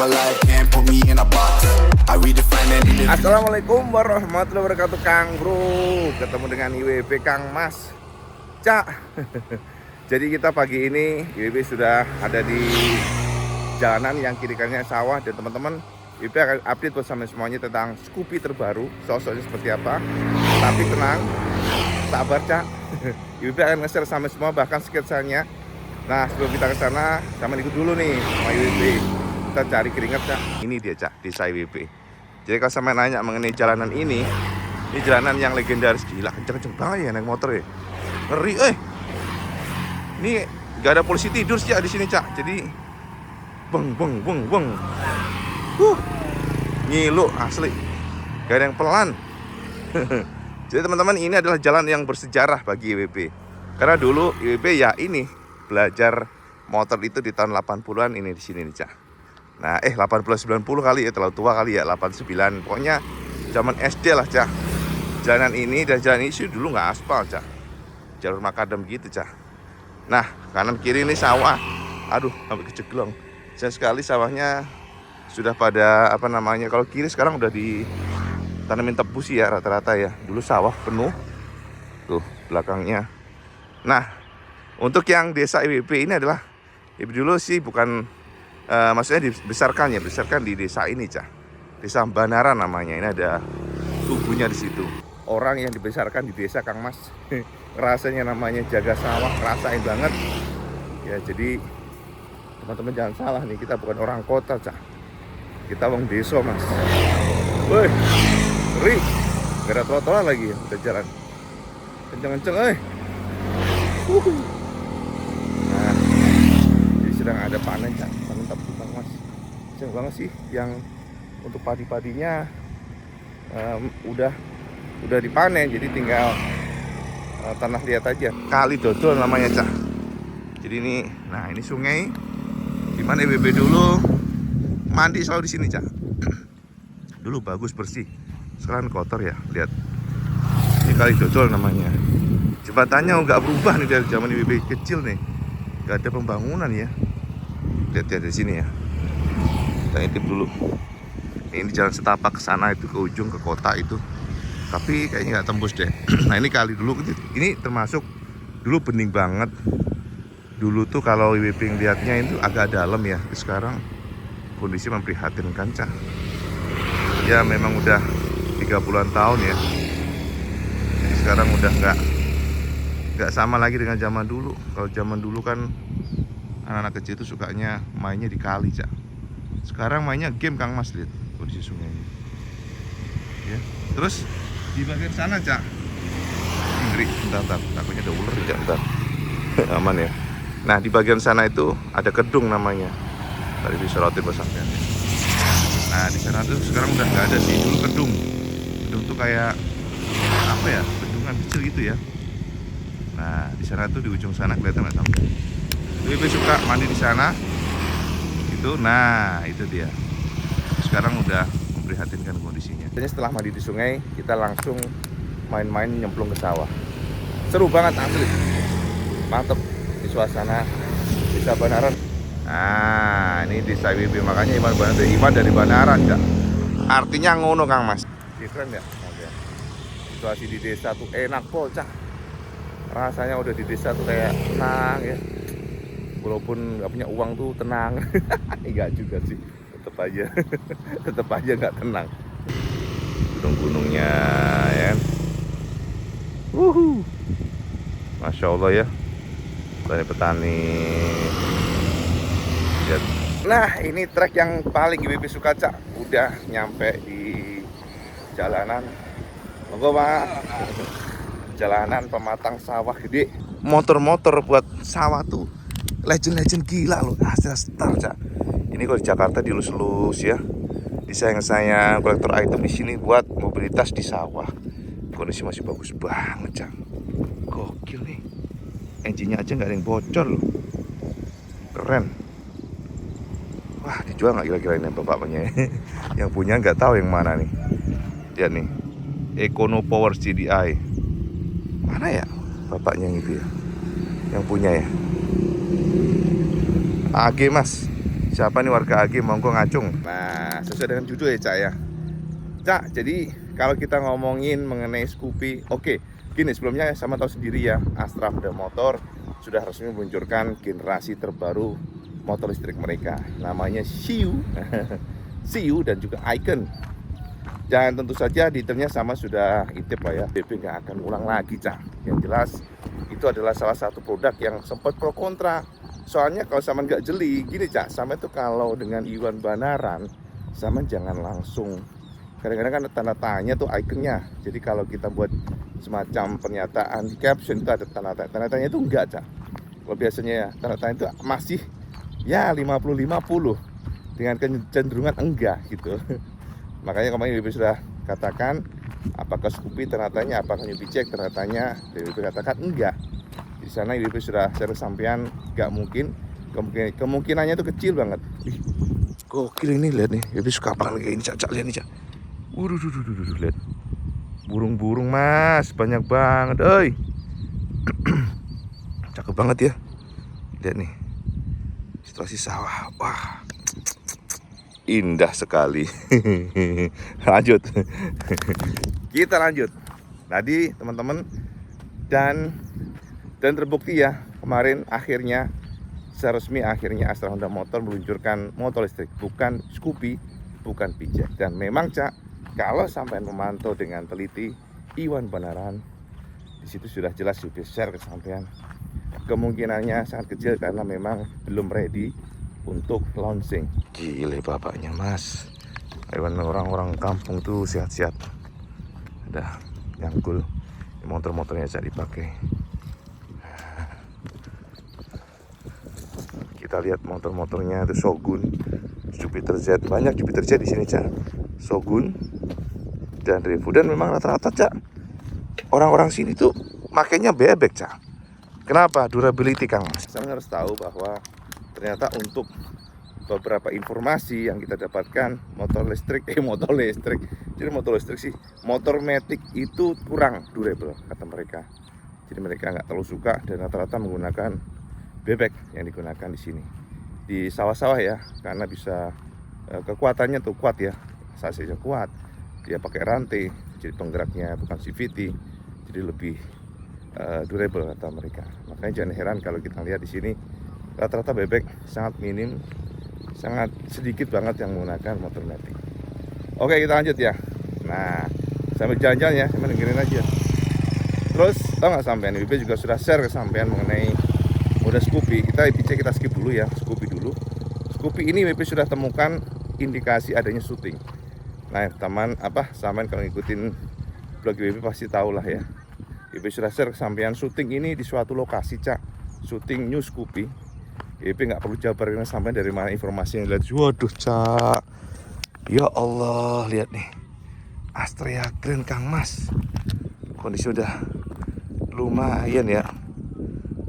alive, can't put me in a box. I redefine any. Assalamualaikum warahmatullahi wabarakatuh, Kang Bro. Ketemu dengan IWB Kang Mas Cak. Jadi kita pagi ini IWB sudah ada di jalanan yang kiri kanannya sawah. Dan teman-teman, IWB akan update bersama semuanya tentang Scoopy terbaru. Sosoknya seperti apa. Tapi tenang, sabar Cak. IWB akan nge-share sama semua, bahkan sketsanya. Nah, sebelum kita ke sana, sama ikut dulu nih sama IWB. Kita cari keringat Cak. Ini dia Cak, desa IWB. Jadi kalau sampai nanya mengenai jalanan ini jalanan yang legendaris. Gila, kenceng-kenceng banget ya naik motor ya. Ngeri, Ini gak ada polisi tidur sih di sini Cak. Jadi beng. Ngilu asli. Gak ada yang pelan. Jadi teman-teman, ini adalah jalan yang bersejarah bagi IWB. Karena dulu IWB ya ini belajar motor itu di tahun 80-an ini di sini nih Cak. Nah, 80-90 kali ya, terlalu tua kali ya, 89. Pokoknya zaman SD lah Cak. Jalanan ini dan jalan ini sih dulu nggak aspal Cak. Jalur makadam gitu Cak. Nah, kanan kiri ini sawah. Aduh, sampai keceglong. Sayang sekali sawahnya sudah pada kalau kiri sekarang udah ditanamin tebu sih ya rata-rata ya. Dulu sawah penuh. Tuh, belakangnya. Nah, untuk yang desa IWB ini adalah dulu sih bukan maksudnya dibesarkan di desa ini Cah. Desa Banaran namanya. Ini ada tubuhnya di situ. Orang yang dibesarkan di desa Kang Mas rasanya namanya jaga sawah, rasain banget. Ya, jadi teman-teman jangan salah nih, kita bukan orang kota Cah. Kita orang desa Mas. Woi, ngeri. Gak ada trotoar lagi ya, udah jalan kenceng-kenceng Nah, jadi sedang ada panen Cak. Panen tebu Kang Mas. Sayang banget sih yang untuk padi-padinya udah dipanen, jadi tinggal tanah liat aja. Kali dodol namanya Cak. Jadi ini sungai dimana IWB dulu mandi selalu di sini Cak. Dulu bagus bersih, sekarang kotor ya. Lihat, ini kali dodol namanya. Jembatannya nggak berubah nih dari zaman IWB kecil nih, nggak ada pembangunan ya. Lihat ya dari sini ya. Kita intip dulu. Ini jalan setapak ke sana itu, ke ujung ke kota itu. Tapi kayaknya nggak tembus deh. Nah, ini kali dulu, ini termasuk dulu bening banget. Dulu tuh kalau IWB lihatnya itu agak dalam ya. Sekarang kondisi memprihatinkan Cah. Ya memang udah 30-an tahun ya. Jadi sekarang udah nggak sama lagi dengan zaman dulu. Kalau zaman dulu kan anak-anak kecil itu sukanya mainnya di kali Cak. Sekarang mainnya game Kang Mas, lihat kondisi sungai ini. Ya. Terus di bagian sana Cak, ngeri, bentar, takutnya ada ular Cak, bentar. Aman ya. Nah, di bagian sana itu ada kedung namanya. Tadi disorotin pesantren. Nah, di sana tuh sekarang udah nggak ada sih. Dulu kedung tuh kayak apa ya, bendungan kecil gitu ya. Nah, di sana tuh di ujung sana kelihatan nggak sampai. Lebih suka mandi di sana. Itu, nah itu dia. Sekarang udah memprihatinkan kondisinya. Jadi setelah mandi di sungai, kita langsung main-main nyemplung ke sawah. Seru banget asli. Mantep di suasana desa Banaran. Nah, ini desa IWB, makanya Iman dari Banaran Cak. Artinya ngono Kang Mas. Keren ya. Oke. Situasi di desa tuh enak kok Cak. Rasanya udah di desa tuh kayak tenang ya. Walaupun nggak punya uang tuh tenang. Enggak juga sih, tetap aja nggak tenang. Gunung-gunungnya ya. Masya Allah ya, petani. Nah, ini trek yang paling IWB suka Cak. Udah nyampe di jalanan. Monggo Pak. Jalanan pematang sawah gede. Motor-motor buat sawah tuh legend gila loh, astar Cak. Ini kalau di Jakarta dilus-lus ya. Disayang-sayang kolektor item di sini buat mobilitas di sawah. Kondisi masih bagus banget Cak. Gokil nih. Engine-nya aja nggak ada yang bocor loh. Keren. Wah, dijual nggak kira-kira ini bapaknya? Yang punya nggak tahu yang mana nih. Lihat nih, Econo Power CDI. Mana ya bapaknya yang itu ya? Yang punya ya? AG Mas, Siapa nih warga AG, monggo ngacung. Nah, sesuai dengan judul ya Cak ya. Cak, jadi kalau kita ngomongin mengenai Scoopy, oke, gini sebelumnya sama tahu sendiri ya, Astra Honda Motor sudah resmi meluncurkan generasi terbaru motor listrik mereka. Namanya Siu, Siu dan juga Icon. Dan tentu saja detailnya sama sudah intip lah ya. BP nggak akan ulang lagi Cak. Yang jelas itu adalah salah satu produk yang sempat pro kontra. Soalnya kalau Saman nggak jeli, gini Cak, Saman itu kalau dengan Iwan Banaran, Saman jangan langsung. Kadang-kadang kan tanda tanya tuh ikonnya. Jadi kalau kita buat semacam pernyataan di caption itu ada tanda tanya. Tanda tanya itu enggak Cak. Kalau biasanya ya, tanda tanya itu masih ya 50-50 dengan kecenderungan enggak gitu. Makanya kemarin BB sudah katakan apakah Scoopy ternatanya, apakah Newbie Check ternatanya, BB katakan enggak. Di sana BB sudah share sampean enggak mungkin, kemungkinannya itu kecil banget. Ih, gokil ini, lihat nih, BB suka banget kayak ini Cak, lihat nih Cak. Waduh, lihat. Burung-burung mas, banyak banget, oi. Cakep banget ya. Lihat nih, situasi sawah, wah. Indah sekali. Lanjut. Kita lanjut. Tadi teman-teman dan terbukti ya kemarin akhirnya secara resmi akhirnya Astra Honda Motor meluncurkan motor listrik, bukan Scoopy, bukan pijak. Dan memang Cak, kalau sampai memantau dengan teliti Iwan Banaran, di situ sudah jelas sudah share ke sampean. Kemungkinannya sangat kecil karena memang belum ready untuk launching. Gile bapaknya mas. Hewan orang-orang kampung tuh sehat-sehat. Ada nyangkul motor-motornya Cak dipakai. Kita lihat motor-motornya itu Shogun, Jupiter Z, banyak Jupiter Z di sini Cak. Shogun dan Revo, dan memang rata-rata Cak orang-orang sini tuh makainya bebek Cak. Kenapa? Durability Kang Mas. Saya harus tahu bahwa ternyata untuk beberapa informasi yang kita dapatkan motor listrik jadi motor listrik sih, motor matic itu kurang durable kata mereka. Jadi mereka nggak terlalu suka dan rata-rata menggunakan bebek yang digunakan di sini di sawah-sawah ya, karena bisa kekuatannya tuh kuat ya, sasinya kuat, dia pakai rantai, jadi penggeraknya bukan CVT, jadi lebih durable kata mereka. Makanya jangan heran kalau kita lihat di sini rata-rata bebek sangat minim, sangat sedikit banget yang menggunakan motor matic. Oke, kita lanjut ya. Nah, sambil jalan-jalan ya, sambil dengerin aja. Terus tau nggak sampean, BB juga sudah share ke sampean mengenai mode Scoopy. Kita skip dulu ya, Scoopy dulu. Scoopy ini BB sudah temukan indikasi adanya syuting. Nah, teman sampean kalau ngikutin blog BB pasti tahu lah ya. BB sudah share ke sampean syuting ini di suatu lokasi Cak, syuting New Scoopy. BB nggak perlu jabarin sampai dari mana informasinya. Lihat, waduh Cak, ya Allah, lihat nih Astrea Grand Kang Mas, kondisi udah lumayan ya,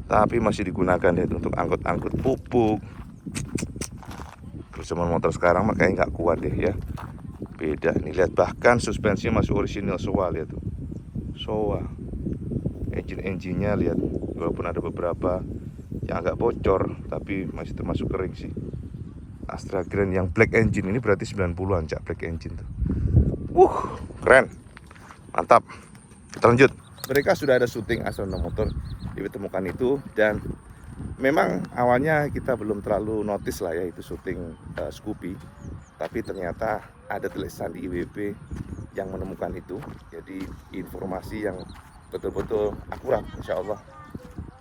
tapi masih digunakan ya untuk angkut-angkut pupuk. Terus cuman motor sekarang makanya nggak kuat deh ya, beda nih. Lihat, bahkan suspensinya masih orisinil Showa, lihat tuh Showa. Engine-nya lihat, walaupun ada beberapa yang agak bocor tapi masih termasuk kering sih. Astra Grand yang black engine ini berarti 90-an Cak, black engine tuh. Keren. Mantap. Kita lanjut. Mereka sudah ada syuting Astra Honda Motor, ditemukan itu, dan memang awalnya kita belum terlalu notice lah ya itu syuting Scoopy, tapi ternyata ada tulisan di IWB yang menemukan itu. Jadi informasi yang betul-betul akurat insya Allah.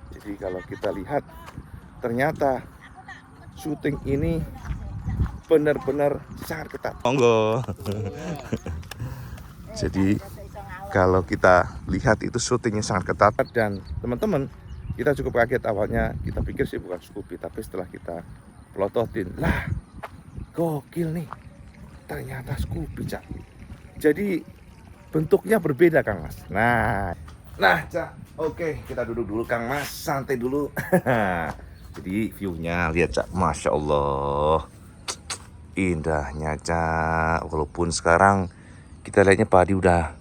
Jadi kalau kita lihat ternyata syuting ini benar-benar sangat ketat. Monggo. Jadi kalau kita lihat itu syutingnya sangat ketat, dan teman-teman kita cukup kaget awalnya. Kita pikir sih bukan Scoopy, tapi setelah kita pelototin, lah gokil nih, ternyata Scoopy Cak. Jadi bentuknya berbeda Kang Mas. Nah Cak, oke, kita duduk dulu Kang Mas, santai dulu. Jadi view-nya lihat Cak, Masya Allah, indahnya Cak. Walaupun sekarang kita lihatnya padi udah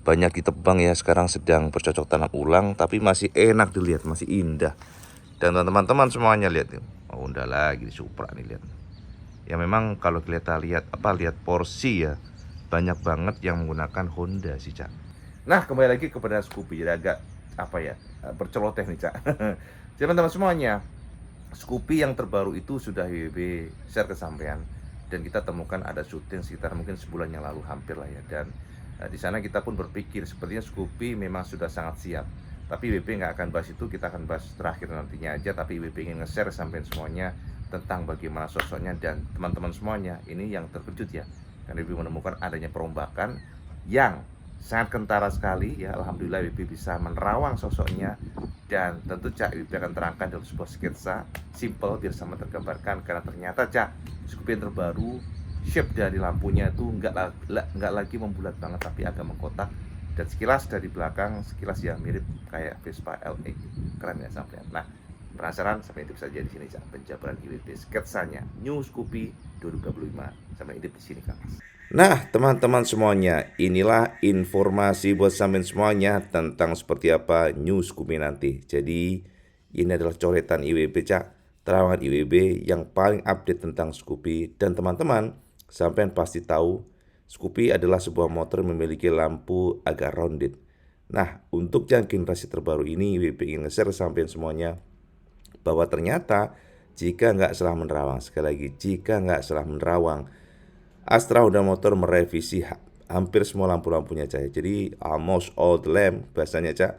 banyak ditebang ya, sekarang sedang bercocok tanam ulang, tapi masih enak dilihat, masih indah. Dan teman-teman semuanya lihat nih, oh udah lagi di Supra nih, lihat. Ya memang kalau kita lihat porsi ya, banyak banget yang menggunakan Honda sih, Cak. Nah, kembali lagi kepada Scoopy. Jadi agak berceloteh nih, Cak. Teman-teman semuanya, Scoopy yang terbaru itu sudah WB share ke sampean, dan kita temukan ada syuting sekitar mungkin sebulan yang lalu hampir lah ya. Dan di sana kita pun berpikir sepertinya Scoopy memang sudah sangat siap. Tapi WB nggak akan bahas itu, kita akan bahas terakhir nantinya aja. Tapi WB ingin nge-share sampean semuanya tentang bagaimana sosoknya, dan teman-teman semuanya ini yang terkejut ya, karena WB menemukan adanya perombakan yang sangat kentara sekali ya. Alhamdulillah WB bisa menerawang sosoknya, dan tentu Cak WB akan terangkan dalam sebuah sketsa simple biar sama tergambarkan, karena ternyata Cak Scoopy yang terbaru shape dari lampunya itu nggak lagi membulat banget tapi agak mengkotak, dan sekilas dari belakang sekilas ya mirip kayak Vespa LE. Keren ya sampean. Nah, penasaran? Sampai intip saja di sini Cak, penjabaran IWB sketsanya New Scoopy 2025. Sampai intip di sini Kang. Nah, teman-teman semuanya, inilah informasi buat sampean semuanya tentang seperti apa New Scoopy nanti. Jadi, ini adalah coretan IWB Cak, terawangan IWB yang paling update tentang Scoopy. Dan teman-teman, sampean pasti tahu Scoopy adalah sebuah motor yang memiliki lampu agak rounded. Nah, untuk yang generasi terbaru ini, WB ingin nge-share sampean semuanya bahwa ternyata jika nggak salah menerawang, sekali lagi, jika nggak salah menerawang, Astra Honda Motor merevisi hampir semua lampu-lampunya Cak. Jadi almost all the lamp bahasanya Cak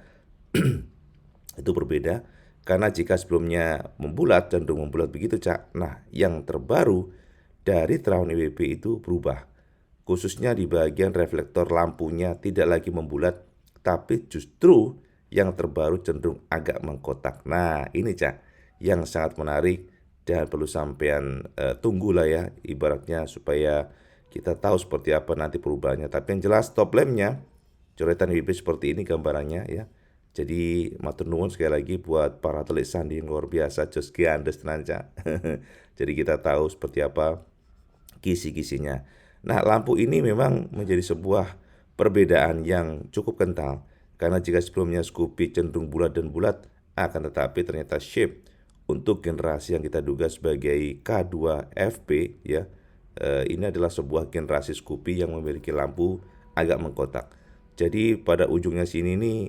itu berbeda, karena jika sebelumnya membulat, cenderung membulat begitu Cak. Nah, yang terbaru dari terawan IWB itu berubah, khususnya di bagian reflektor lampunya tidak lagi membulat, tapi justru yang terbaru cenderung agak mengkotak. Nah, ini Cak yang sangat menarik dan perlu sampean tunggulah ya, ibaratnya supaya kita tahu seperti apa nanti perubahannya. Tapi yang jelas top lampnya coretan WB seperti ini gambarannya ya. Jadi matur nuwun sekali lagi buat para telik sandi yang luar biasa, jos giandes tenan Cak. Jadi kita tahu seperti apa kisi-kisinya. Nah, lampu ini memang menjadi sebuah perbedaan yang cukup kental, karena jika sebelumnya Scoopy cenderung bulat dan bulat, akan tetapi ternyata shape untuk generasi yang kita duga sebagai K2FP ya, ini adalah sebuah generasi Scoopy yang memiliki lampu agak mengkotak. Jadi pada ujungnya sini nih,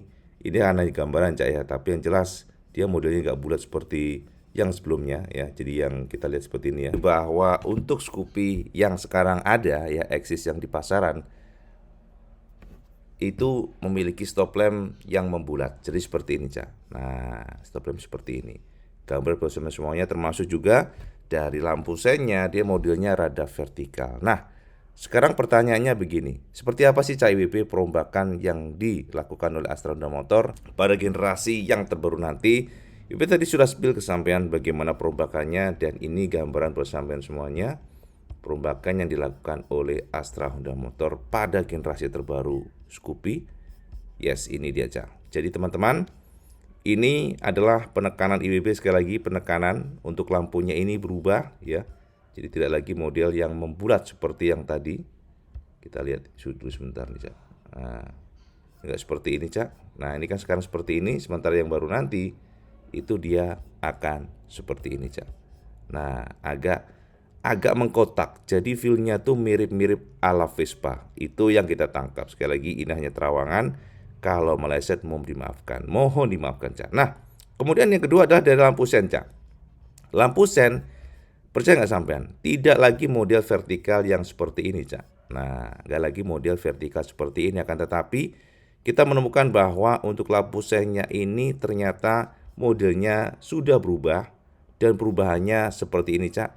ini hanya gambaran Cak ya, tapi yang jelas dia modelnya nggak bulat seperti yang sebelumnya ya. Jadi yang kita lihat seperti ini ya, bahwa untuk Scoopy yang sekarang ada ya, eksis yang di pasaran itu memiliki stop lamp yang membulat. Jadi seperti ini Cak. Nah, stop lamp seperti ini. Gambar bersama semuanya, termasuk juga dari lampu sennya, dia modelnya rada vertikal. Nah, sekarang pertanyaannya begini, seperti apa sih Cak IWB perombakan yang dilakukan oleh Astra Honda Motor pada generasi yang terbaru nanti? IWB tadi sudah spill kesampaian bagaimana perombakannya, dan ini gambaran buat sampean semuanya perombakan yang dilakukan oleh Astra Honda Motor pada generasi terbaru Scoopy. Yes, ini dia Cak. Jadi teman-teman, ini adalah penekanan IWB, sekali lagi penekanan untuk lampunya ini berubah ya. Jadi tidak lagi model yang membulat seperti yang tadi. Kita lihat dulu sebentar nih Cak. Nah, enggak seperti ini Cak. Nah, ini kan sekarang seperti ini, sementara yang baru nanti itu dia akan seperti ini Cak. Nah, agak mengkotak. Jadi feel-nya tuh mirip-mirip ala Vespa. Itu yang kita tangkap. Sekali lagi, ini hanya terawangan. Kalau meleset mohon dimaafkan. Mohon dimaafkan Cak. Nah, kemudian yang kedua adalah dari lampu sen Cak. Lampu sen, percaya nggak sampean, tidak lagi model vertikal yang seperti ini Cak. Nah, nggak lagi model vertikal seperti ini, akan tetapi kita menemukan bahwa untuk lampu sennya ini ternyata modelnya sudah berubah, dan perubahannya seperti ini Cak.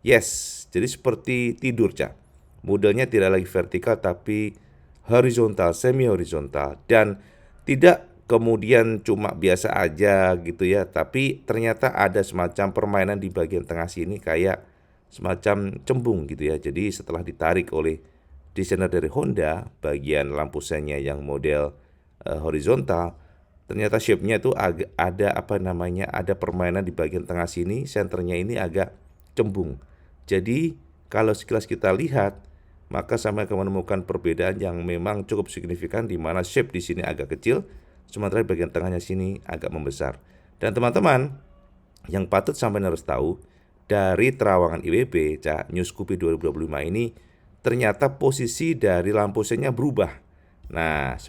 Yes, jadi seperti tidur Cak. Modelnya tidak lagi vertikal tapi horizontal, semi horizontal, dan tidak kemudian cuma biasa aja gitu ya, tapi ternyata ada semacam permainan di bagian tengah sini kayak semacam cembung gitu ya. Jadi setelah ditarik oleh desainer dari Honda, bagian lampu sennya yang model horizontal, ternyata shape-nya itu ada ada permainan di bagian tengah sini, senternya ini agak cembung. Jadi kalau sekilas kita lihat, maka sama akan menemukan perbedaan yang memang cukup signifikan, di mana shape di sini agak kecil, sementara bagian tengahnya sini agak membesar. Dan teman-teman, yang patut sampai harus tahu, dari terawangan IWB, Cak, New Scoopy 2025 ini ternyata posisi dari lampu sennya berubah. Nah,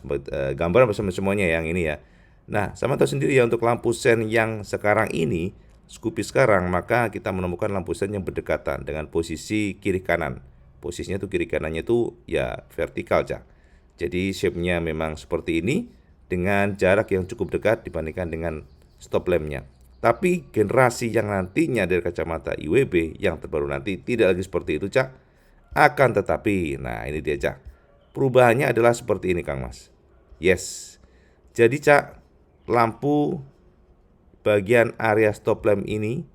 gambar bersama semuanya yang ini ya. Nah, sama tahu sendiri ya, untuk lampu sen yang sekarang ini, Scoopy sekarang, maka kita menemukan lampu sen yang berdekatan dengan posisi kiri kanan. Posisinya tuh kiri kanannya tuh ya vertikal, Cak. Jadi shape-nya memang seperti ini dengan jarak yang cukup dekat dibandingkan dengan stop lamp-nya. Tapi generasi yang nantinya dari kacamata IWB yang terbaru nanti tidak lagi seperti itu, Cak. Akan tetapi, nah ini dia, Cak. Perubahannya adalah seperti ini, Kang Mas. Yes. Jadi, Cak, lampu bagian area stop lamp ini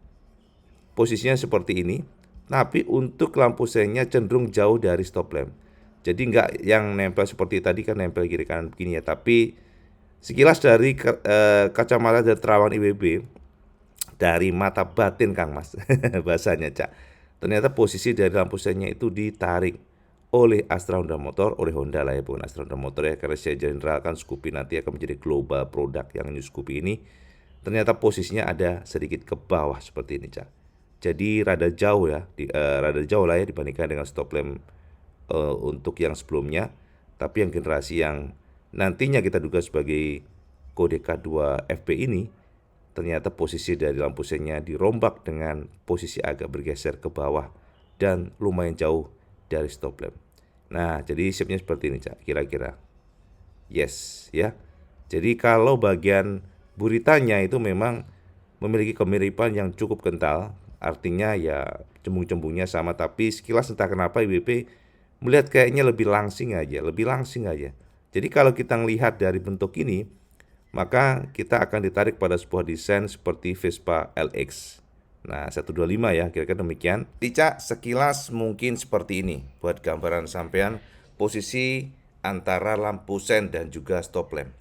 posisinya seperti ini, tapi untuk lampu sennya cenderung jauh dari stop lamp. Jadi nggak yang nempel seperti tadi kan, nempel kiri kanan begini ya, tapi sekilas dari kacamata dari terawangan IWB, dari mata batin, Kang Mas, bahasanya, Cak, ternyata posisi dari lampu sennya itu ditarik oleh Astra Honda Motor, oleh Honda lah ya, bukan Astra Honda Motor ya, karena saya generalkan Scoopy nanti akan menjadi global produk yang New Scoopy ini. Ternyata posisinya ada sedikit ke bawah seperti ini, Cak. Jadi rada jauh ya, rada jauh lah ya dibandingkan dengan stop lamp untuk yang sebelumnya. Tapi yang generasi yang nantinya kita duga sebagai kode K2FP ini, ternyata posisi dari lampu sennya dirombak dengan posisi agak bergeser ke bawah dan lumayan jauh dari stop lamp. Nah, jadi shape-nya seperti ini, Cak, kira-kira. Yes, ya. Jadi kalau bagian buritanya itu memang memiliki kemiripan yang cukup kental, artinya ya cembung-cembungnya sama, tapi sekilas entah kenapa IWP melihat kayaknya lebih langsing aja. Jadi kalau kita melihat dari bentuk ini, maka kita akan ditarik pada sebuah desain seperti Vespa LX. Nah, 125 ya, kira-kira demikian. Cak, sekilas mungkin seperti ini buat gambaran sampean posisi antara lampu sen dan juga stop lamp.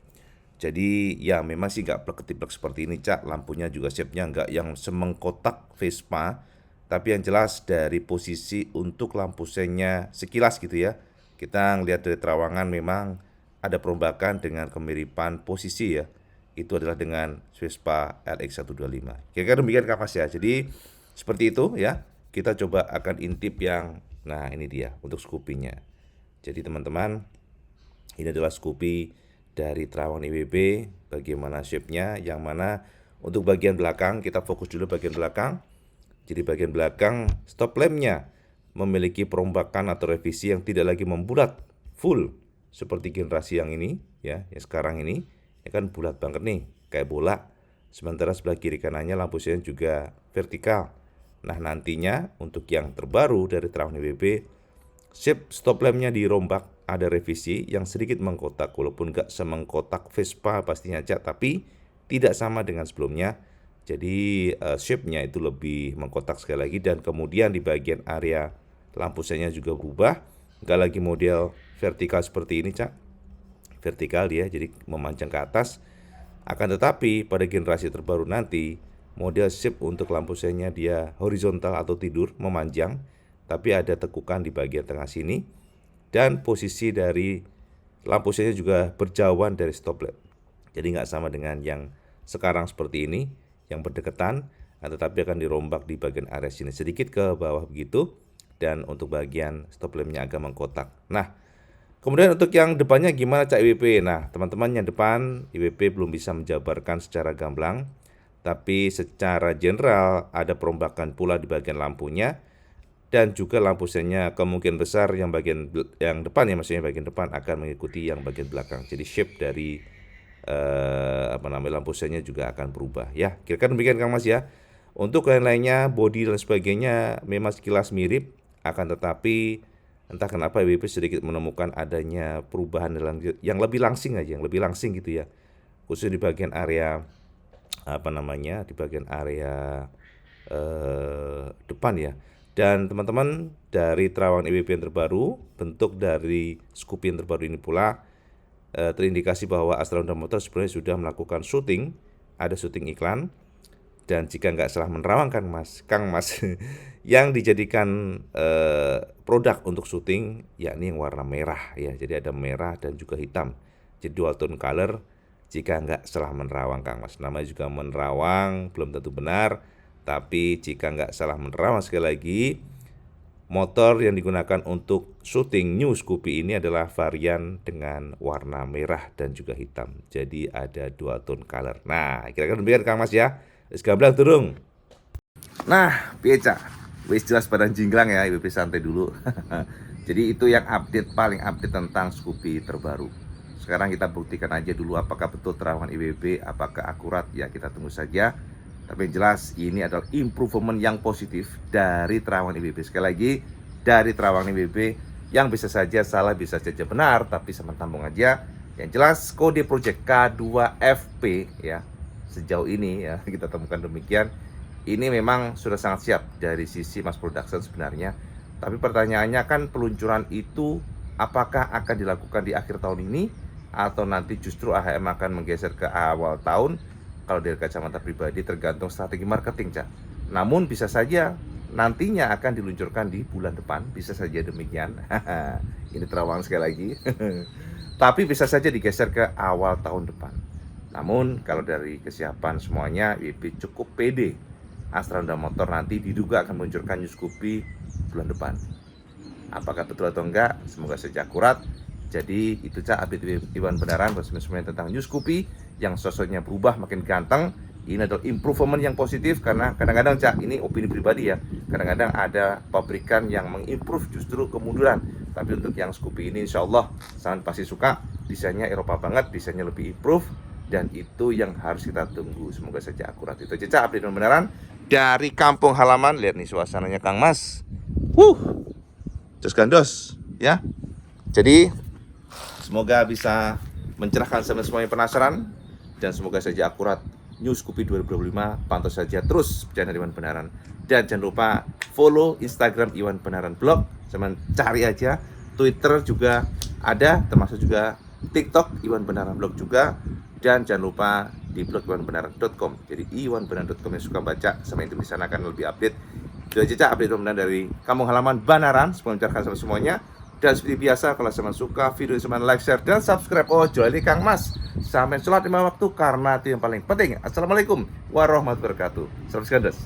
Jadi ya memang sih nggak plek-ketiplek seperti ini, Cak. Lampunya juga shape-nya nggak yang semengkotak Vespa, tapi yang jelas dari posisi untuk lampu sennya sekilas gitu ya, kita ngelihat dari terawangan memang ada perombakan dengan kemiripan posisi ya. Itu adalah dengan Vespa LX 125. Kira-kira demikian, Kak Mas ya. Jadi seperti itu ya. Kita coba akan intip yang, nah ini dia untuk Scoopy-nya. Jadi teman-teman, ini adalah Scoopy dari terawangan IWB. Bagaimana shape-nya, yang mana untuk bagian belakang, kita fokus dulu bagian belakang. Jadi bagian belakang stop lamp-nya memiliki perombakan atau revisi yang tidak lagi membulat full seperti generasi yang ini ya, yang sekarang ini ya kan bulat banget nih kayak bola. Sementara sebelah kiri kanannya lampu sen juga vertikal. Nah, nantinya untuk yang terbaru dari terawangan IWB, shape stop lamp-nya dirombak, ada revisi yang sedikit mengkotak, walaupun gak semengkotak Vespa pastinya, Cak, tapi tidak sama dengan sebelumnya. Jadi shape-nya itu lebih mengkotak sekali lagi, dan kemudian di bagian area lampu sennya juga berubah, gak lagi model vertikal seperti ini, Cak. Vertikal dia, jadi memanjang ke atas. Akan tetapi pada generasi terbaru nanti, model shape untuk lampu sennya dia horizontal atau tidur, memanjang, tapi ada tekukan di bagian tengah sini, dan posisi dari lampu sennya juga berjauhan dari stop lamp. Jadi nggak sama dengan yang sekarang seperti ini, yang berdekatan, tetapi akan dirombak di bagian area sini sedikit ke bawah begitu, dan untuk bagian stop lamp-nya agak mengkotak. Nah, kemudian untuk yang depannya gimana, Cak, IWP? Nah, teman-teman, yang depan IWP belum bisa menjabarkan secara gamblang, tapi secara general ada perombakan pula di bagian lampunya, dan juga lampu sennya kemungkinan besar yang bagian yang depan ya, maksudnya bagian depan akan mengikuti yang bagian belakang. Jadi shape dari lampu sennya juga akan berubah ya. Kira-kira demikian, Kang Mas ya. Untuk lain-lainnya, body dan sebagainya memang sekilas mirip, akan tetapi entah kenapa IWP sedikit menemukan adanya perubahan yang lebih langsing aja, yang lebih langsing gitu ya. Khususnya di bagian area di bagian area depan ya. Dan teman-teman, dari terawangan IWP yang terbaru, bentuk dari Scoopy yang terbaru ini pula terindikasi bahwa Astra Honda Motor sebenarnya sudah melakukan syuting, ada syuting iklan. Dan jika nggak salah menerawang Kang Mas yang dijadikan produk untuk syuting, yakni yang warna merah ya. Jadi ada merah dan juga hitam. Jadi dual tone color, jika nggak salah menerawang Kang Mas. Namanya juga menerawang, belum tentu benar, Tapi jika nggak salah menerawang sekali lagi, motor yang digunakan untuk syuting New Scoopy ini adalah varian dengan warna merah dan juga hitam. Jadi ada 2 tone color. Nah, kira-kira demikian Kang Mas ya. Wis gamblang durung. Nah, piye Cak? Wis jelas badan jingklang ya, IWB santai dulu. Jadi itu yang paling update tentang Scoopy terbaru. Sekarang kita buktikan aja dulu apakah betul terawangan IWB, apakah akurat, ya kita tunggu saja. Tapi yang jelas ini adalah improvement yang positif dari terawangan IWB. Sekali lagi, dari terawangan IWB yang bisa saja salah, bisa saja benar, tapi sama tampung aja. Yang jelas kode project K2FP ya, sejauh ini ya kita temukan demikian. Ini memang sudah sangat siap dari sisi mass production sebenarnya. Tapi pertanyaannya kan peluncuran itu apakah akan dilakukan di akhir tahun ini atau nanti justru AHM akan menggeser ke awal tahun. Kalau dari kacamata pribadi tergantung strategi marketing, Cak. Namun bisa saja nantinya akan diluncurkan di bulan depan, bisa saja demikian. Ini terawangan sekali lagi. Tapi bisa saja digeser ke awal tahun depan. Namun kalau dari kesiapan semuanya, IWB cukup pede. Astra Honda Motor nanti diduga akan meluncurkan New Scoopy bulan depan. Apakah betul atau enggak? Semoga saja akurat. Jadi itu Cak update Iwan Benaran semuanya tentang New Scoopy yang sosoknya berubah makin ganteng. Ini adalah improvement yang positif karena kadang-kadang Cak, ini opini pribadi ya. Kadang-kadang ada pabrikan yang mengimprove justru kemunduran. Tapi untuk yang Scoopy ini insya Allah sangat pasti suka. Desainnya Eropa banget, desainnya lebih improve. Dan itu yang harus kita tunggu. Semoga saja akurat. Itu aja Cak update Iwan Benaran dari kampung halaman. Lihat nih suasananya Kang Mas. Jos gandos ya. Jadi semoga bisa mencerahkan semuanya penasaran dan semoga saja akurat New Scoopy 2025. Pantau saja terus channel Iwan Benaran dan jangan lupa follow Instagram Iwan Benaran Blog. Sama cari aja Twitter juga ada, termasuk juga TikTok Iwan Benaran Blog juga, dan jangan lupa di blog iwanbenaran.com. Jadi iwanbenaran.com yang suka baca sama itu di sana akan lebih update. Itu aja update Iwan Benaran dari kampung halaman Banaran. Semoga mencerahkan semuanya. Dan seperti biasa, kalau teman suka video ini, teman like, share, dan subscribe. Oh, juali Kang Mas. Sampai sholat 5 waktu karena itu yang paling penting. Assalamualaikum warahmatullahi wabarakatuh. Salam sekandas.